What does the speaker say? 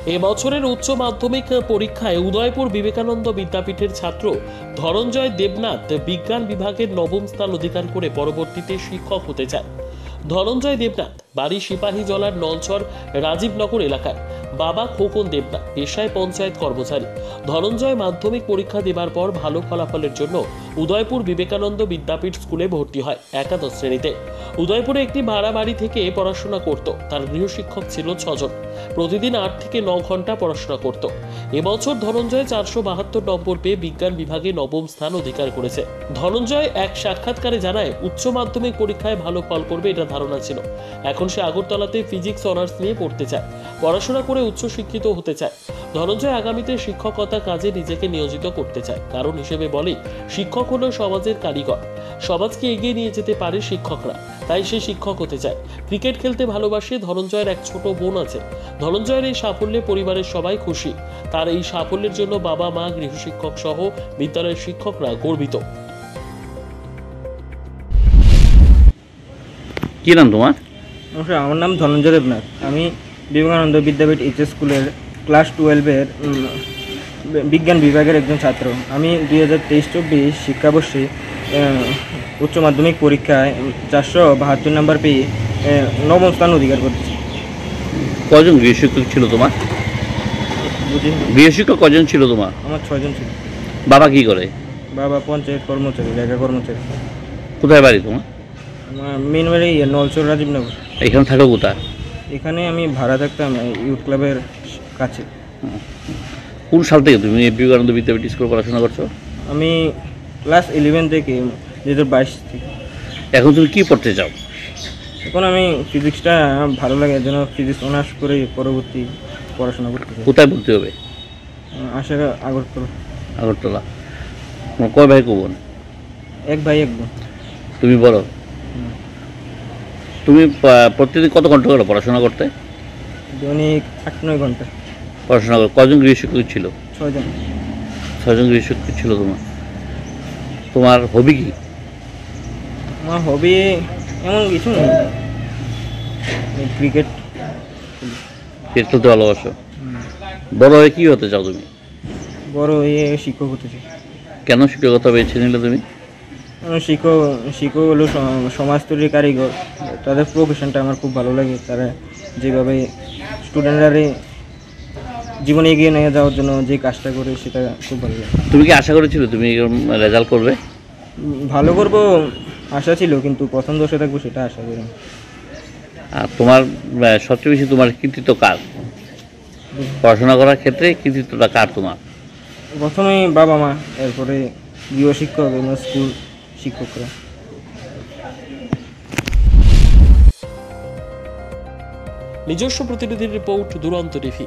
এবছরের উচ্চ মাধ্যমিক পরীক্ষায় উদয়পুর বিবেকানন্দ বিদ্যাপীঠের ছাত্র ধনঞ্জয় দেবনাথ বিজ্ঞান বিভাগের নবম স্থান অধিকার করে পরবর্তীতে শিক্ষক হতে চায়। ধনঞ্জয় দেবনাথ বাড়ি সিপাহীজলার নলছর রাজীবনগর এলাকায়। বাবা খোকন দেবনাথ পেশায় পঞ্চায়েত কর্মচারী। ধনঞ্জয় মাধ্যমিক পরীক্ষা দেবার পর ভালো ফলাফলের জন্য উদয়পুর বিবেকানন্দ বিদ্যাপীঠ স্কুলে ভর্তি হয় একাদশ শ্রেণীতে। উদয়পুরে একটি ভাড়া বাড়ি থেকে পড়াশোনা করত। তার গৃহশিক্ষক ছিল 6 জন। প্রতিদিন 8 থেকে 9 ঘন্টা পড়াশোনা করত। এবছর ধনঞ্জয় 472 নম্বর পেয়ে বিজ্ঞান বিভাগে নবম স্থান অধিকার করেছে। ধনঞ্জয় এক সাক্ষাৎকারে জানায়, উচ্চ মাধ্যমিক পরীক্ষায় ভালো ফল করবে এটা ধারণা ছিল। এখন সে আগরতলাতে ফিজিক্স অনার্স নিয়ে পড়তে চায়। পড়াশোনা করে উচ্চ শিক্ষিত হতে চায়। ধনঞ্জয় আগামীতে শিক্ষকতা কাজে নিজেকে নিয়োজিত করতে চায়। কারণ হিসেবে বলে, শিক্ষক হলো সমাজের কারিগর। সমাজকে এগিয়ে নিয়ে যেতে পারে শিক্ষকরা, তাই সে শিক্ষক হতে চায়। ক্রিকেট খেলতে ভালোবাসে। ধনঞ্জয়ের এক ছোট বোন আছে। ধনঞ্জয়ের এই সাফল্যে পরিবারের সবাই খুশি। তার এই সাফল্যের জন্য বাবা মা, গৃহশিক্ষক সহ বিদ্যালয়ের শিক্ষকরা গর্বিত। কি নাম তোমার? আমার নাম ধনঞ্জয় দেবনাথ। আমি বিবেকানন্দ বিদ্যাপীঠ এইচএস স্কুলের ক্লাস 12-এর বিজ্ঞান বিভাগের একজন ছাত্র। আমি 2023-24 শিক্ষাবর্ষে উচ্চ মাধ্যমিক পরীক্ষায় 472 নম্বর পেয়ে নবম স্থান অধিকার করেছি। কজন গৃহশিক্ষক ছিল তোমার? গৃহশিক্ষক কজন ছিল তোমার? আমার 6 জন ছিল। বাবা কি করে? বাবা পঞ্চায়েত কর্মচারী, লেখা কর্মচারী। কোথায় বাড়ি তোমার? আমার মেন বাড়ি নলছর রাজীবনগর। এখানে থাকো কোথায়? এখানে আমি ভাড়া থাকতাম ইউথ ক্লাবের কাছে। কোন সাল থেকে তুমি বিবেকানন্দ বিদ্যাপীঠ স্কুলে পড়াশোনা করছো? আমি ক্লাস 11 থেকে 2022 থেকে। এখন তুমি কি পড়তে চাও? এখন আমি ফিজিক্সটা ভালো লাগে, যেন ফিজিক্স অনার্স করে পরবর্তী পড়াশোনা করতে চাই। কোথায় ভর্তি হবে? আশা আগরতলা। আগরতলা। তোমার কয় ভাই কো বোন? এক ভাই এক বোন। তুমি বড়? তুমি প্রতিদিন কত ঘন্টা করে পড়াশোনা করতে? দৈনিক 8-9 ঘন্টা পড়াশোনা করো। কজন গৃহশিক্ষক ছিল? 6 জন। 6 জন গৃহশিক্ষক ছিল তোমার। তোমার হবি কি? আমার হবি এমন কিছু নেই, ক্রিকেট খেলতে ভালোবাসো। বড় হয়ে কি হতে চাও তুমি? বড় হয়ে শিক্ষক হতে চাই। কেন শিক্ষকতা বেছে নিলে তুমি? শিক্ষক হলো সমাজ তৈরির কারিগর। তাদের প্রফেশনটা আমার খুব ভালো লাগে। তারা যেভাবে স্টুডেন্টরা জীবনে এগিয়ে নিয়ে যাওয়ার জন্য যে কাজটা করে, সেটা খুব ভালো লাগে। তুমি কি আশা করেছিলে তুমি রেজাল্ট করবে? ভালো করব আশা ছিল, কিন্তু প্রথম 10-এ থাকবো সেটা আশা করি। আর তোমার সবচেয়ে বেশি তোমার কৃতিত্ব কার? পড়াশোনা করার ক্ষেত্রে কৃতিত্বটা কার তোমার? প্রথমেই বাবা মা, এরপরে গৃহশিক্ষক এবং স্কুল শিক্ষকরা। নিজস্ব প্রতিনিধির রিপোর্ট, দুরন্ত টিভি।